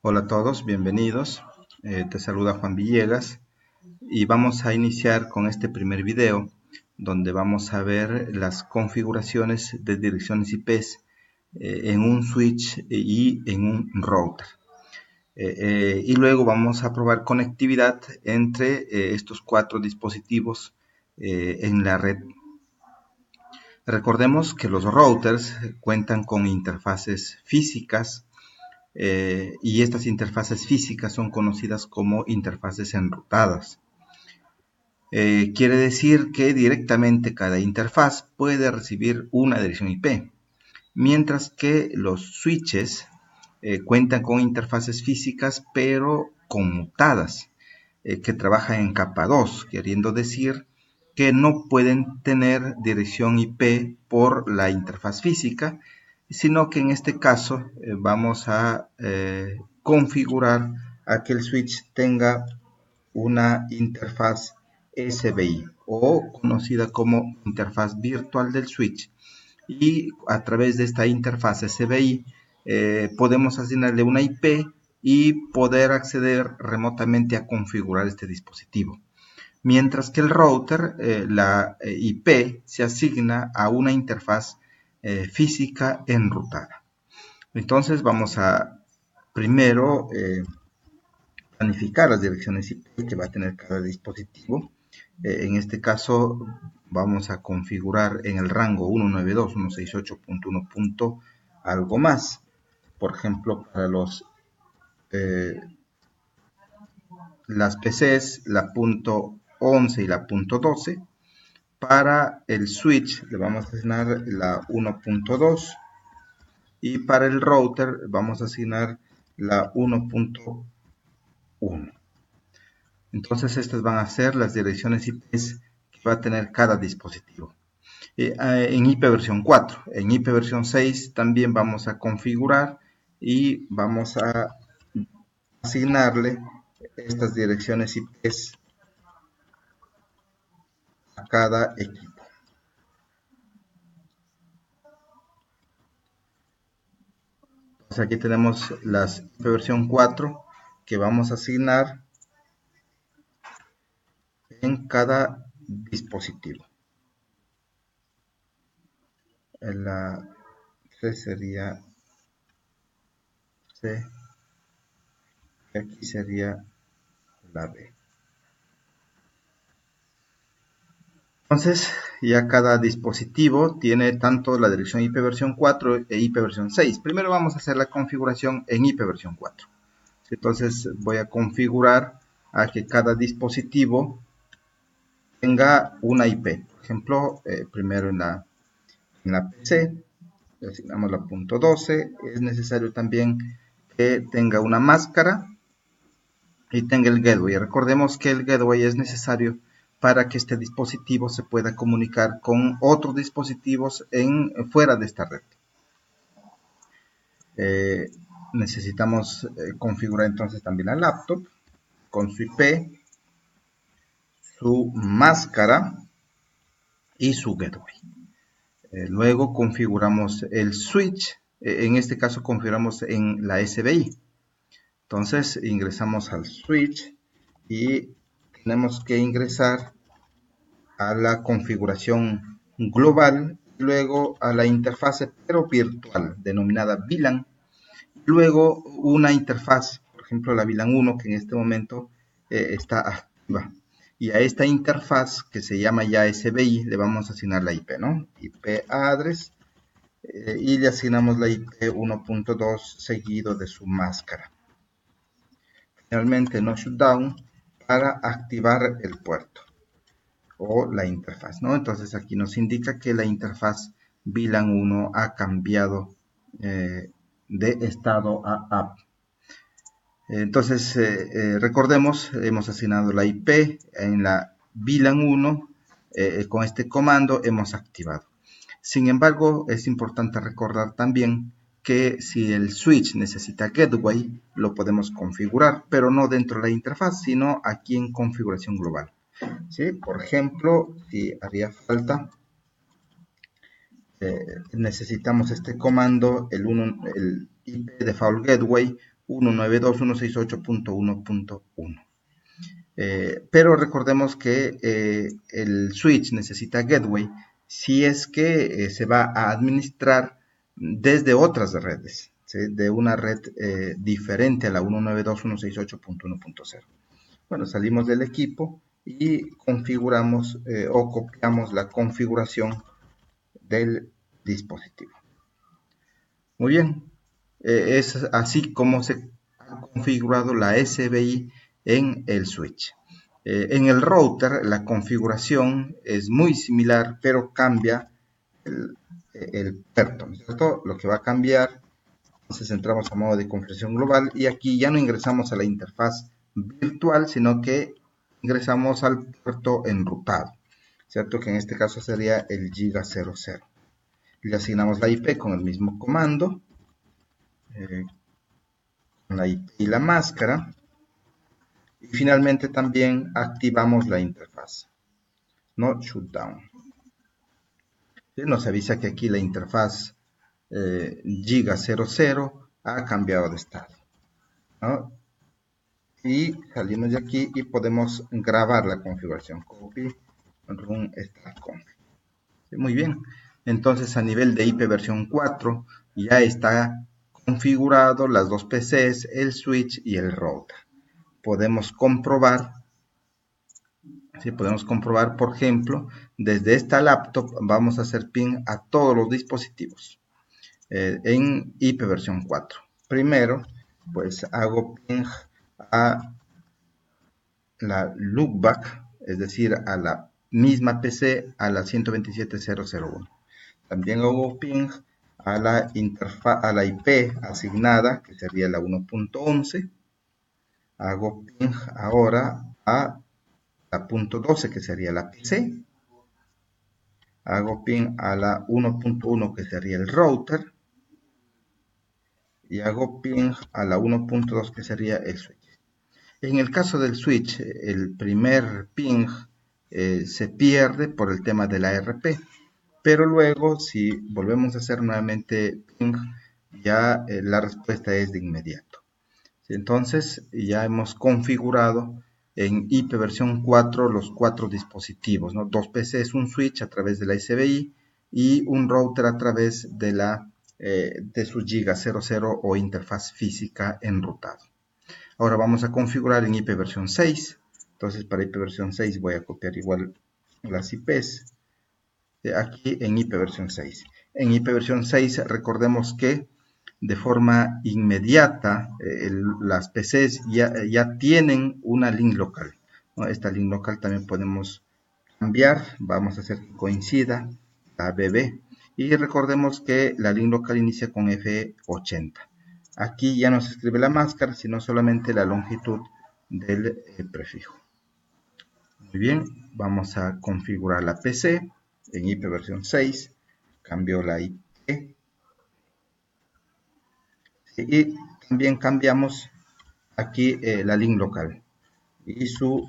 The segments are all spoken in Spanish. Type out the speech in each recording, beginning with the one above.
Hola a todos, bienvenidos. Te saluda Juan Villegas y vamos a iniciar con este primer video donde vamos a ver las configuraciones de direcciones IPs en un switch y en un router. Y luego vamos a probar conectividad entre estos cuatro dispositivos en la red. Recordemos que los routers cuentan con interfaces físicas y estas interfaces físicas son conocidas como interfaces enrutadas. Quiere decir que directamente cada interfaz puede recibir una dirección IP, mientras que los switches cuentan con interfaces físicas pero conmutadas, que trabajan en capa 2, queriendo decir que no pueden tener dirección IP por la interfaz física, sino que en este caso vamos a configurar a que el switch tenga una interfaz SBI o conocida como interfaz virtual del switch, y a través de esta interfaz SBI podemos asignarle una IP y poder acceder remotamente a configurar este dispositivo. Mientras que el router, la IP se asigna a una interfaz física enrutada. Entonces vamos a primero planificar las direcciones IP que va a tener cada dispositivo. En este caso vamos a configurar en el rango 192.168.1. algo más. Por ejemplo, para las PCs, la punto 11 y la punto 12. Para el switch le vamos a asignar la 1.2 y para el router vamos a asignar la 1.1. Entonces estas van a ser las direcciones IP que va a tener cada dispositivo. En IP versión 4, en IP versión 6 también vamos a configurar y vamos a asignarle estas direcciones IP a cada equipo. Entonces aquí tenemos las IP versión 4 que vamos a asignar en cada dispositivo. La C sería C, y aquí sería la B. Entonces, ya cada dispositivo tiene tanto la dirección IP versión 4 e IP versión 6. Primero vamos a hacer la configuración en IP versión 4. Entonces voy a configurar a que cada dispositivo tenga una IP. Por ejemplo, primero en la PC, le asignamos la punto 12. Es necesario también que tenga una máscara y tenga el gateway. Recordemos que el gateway es necesario para que este dispositivo se pueda comunicar con otros dispositivos fuera de esta red. Necesitamos configurar entonces también la laptop con su IP, su máscara y su gateway. Luego configuramos el switch, en este caso configuramos en la SBI. Entonces ingresamos al switch y tenemos que ingresar a la configuración global, luego a la interfase pero virtual denominada VLAN, luego una interfaz, por ejemplo la VLAN 1 que en este momento está activa, y a esta interfaz que se llama ya SBI le vamos a asignar la IP, ¿no? IP address, y le asignamos la IP 1.2 seguido de su máscara. Finalmente no shutdown para activar el puerto o la interfaz, ¿no? Entonces aquí nos indica que la interfaz VLAN 1 ha cambiado de estado a app. Entonces recordemos, hemos asignado la IP en la VLAN 1, con este comando hemos activado. Sin embargo, es importante recordar también que si el switch necesita gateway, lo podemos configurar, pero no dentro de la interfaz, sino aquí en configuración global. ¿Sí? Por ejemplo, si haría falta, necesitamos este comando, el IP default gateway 192.168.1.1. Pero recordemos que el switch necesita gateway si es que se va a administrar desde otras redes, ¿sí? De una red diferente a la 192.168.1.0. Bueno, salimos del equipo y configuramos o copiamos la configuración del dispositivo. Muy bien, es así como se ha configurado la SBI en el switch. En el router la configuración es muy similar, pero cambia el puerto, ¿cierto? Lo que va a cambiar, entonces entramos a modo de configuración global y aquí ya no ingresamos a la interfaz virtual, sino que ingresamos al puerto enrutado, ¿cierto? Que en este caso sería el Giga 00. Le asignamos la IP con el mismo comando, con la IP y la máscara. Y finalmente también activamos la interfaz, no shutdown. Nos avisa que aquí la interfaz Giga 00 ha cambiado de estado, ¿no? Y salimos de aquí y podemos grabar la configuración. Copy, run start config. Muy bien. Entonces a nivel de IP versión 4 ya está configurado las dos PCs, el switch y el router. Podemos comprobar, ¿sí? Podemos comprobar, por ejemplo, desde esta laptop vamos a hacer ping a todos los dispositivos en IP versión 4. Primero, pues hago ping a la loopback, es decir, a la misma PC, a la 127.0.0.1. También hago ping a la IP asignada, que sería la 1.11. Hago ping ahora a la .12, que sería la PC. Hago ping a la 1.1, que sería el router. Y hago ping a la 1.2, que sería el switch. En el caso del switch, el primer ping se pierde por el tema de la RP, pero luego si volvemos a hacer nuevamente ping, ya la respuesta es de inmediato. Entonces ya hemos configurado en IP versión 4 los 4 dispositivos, ¿no? 2 PCs, un switch a través de la SBI y un router a través de su Giga 00 o interfaz física enrutado. Ahora vamos a configurar en IP versión 6. Entonces para IP versión 6 voy a copiar igual las IPs. Aquí en IP versión 6. En IP versión 6 recordemos que de forma inmediata las PCs ya tienen una link local, ¿no? Esta link local también podemos cambiar. Vamos a hacer que coincida la BB. Y recordemos que la link local inicia con F80. Aquí ya no se escribe la máscara, sino solamente la longitud del prefijo. Muy bien, vamos a configurar la PC en IP versión 6. Cambio la IP. Y también cambiamos aquí la link local y su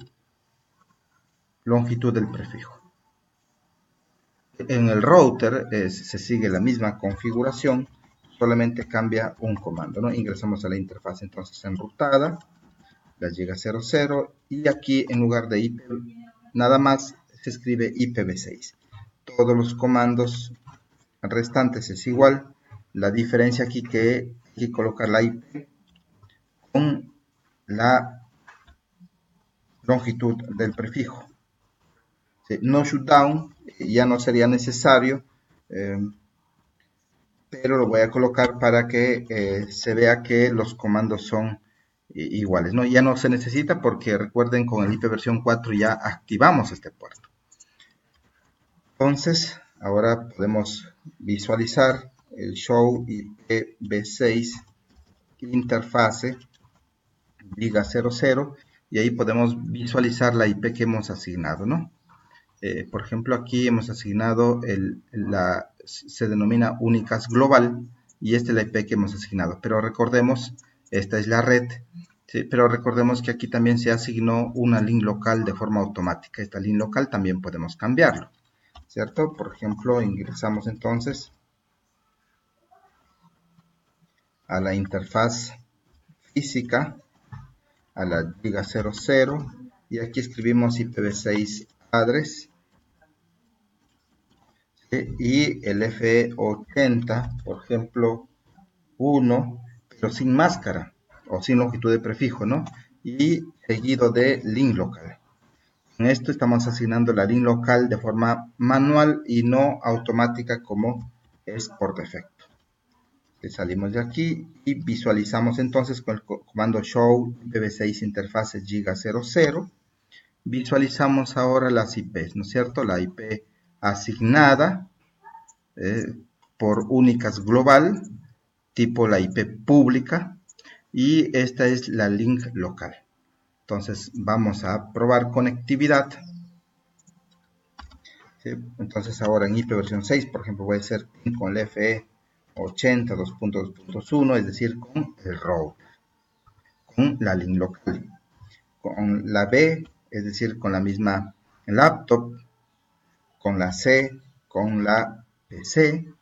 longitud del prefijo. En el router se sigue la misma configuración, solamente cambia un comando, ¿no? Ingresamos a la interfaz entonces enrutada, la Giga 00, y aquí en lugar de IP nada más se escribe IPv6. Todos los comandos restantes es igual. La diferencia aquí que hay que colocar la IP con la longitud del prefijo. No shutdown ya no sería necesario, pero lo voy a colocar para que se vea que los comandos son iguales, ¿no? Ya no se necesita porque recuerden, con el IP versión 4 ya activamos este puerto. Entonces ahora podemos visualizar el show IPv6 interfase Giga 00 y ahí podemos visualizar la IP que hemos asignado, ¿no? Por ejemplo, aquí hemos asignado se denomina Unicast Global y esta es la IP que hemos asignado. Pero recordemos, esta es la red, ¿sí? Pero recordemos que aquí también se asignó una link local de forma automática. Esta link local también podemos cambiarlo, ¿cierto? Por ejemplo, ingresamos entonces a la interfaz física a la giga 00 y aquí escribimos IPv6 address, ¿sí? Y el FE80, por ejemplo, 1, pero sin máscara o sin longitud de prefijo, ¿no? Y seguido de link local. En esto estamos asignando la link local de forma manual y no automática como es por defecto. Salimos de aquí y visualizamos entonces con el comando show IPv6 interfaces giga 00. Visualizamos ahora las IPs, ¿no es cierto? La IP asignada por únicas global, tipo la IP pública, y esta es la link local. Entonces vamos a probar conectividad. ¿Sí? Entonces ahora en IP versión 6, por ejemplo, voy a hacer con el FE 80 2.2.1, es decir, con el router, con la link local, con la B, es decir, con la misma laptop, con la C, con la PC,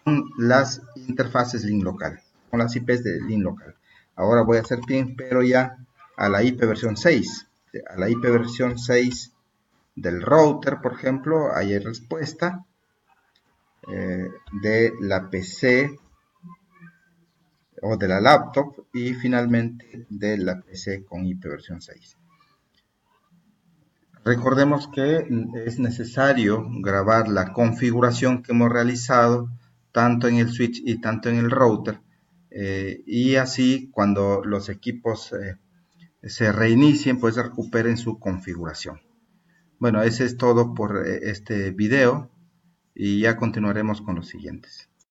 con las interfaces link local, con las IPs de link local. Ahora voy a hacer ping, pero ya a la IP versión 6, a la IP versión 6 del router, por ejemplo, hay respuesta de la PC o de la laptop y finalmente de la PC con IP versión 6. Recordemos que es necesario grabar la configuración que hemos realizado tanto en el switch y tanto en el router y así cuando los equipos se reinicien pues recuperen su configuración. Bueno, ese es todo por este video y ya continuaremos con los siguientes.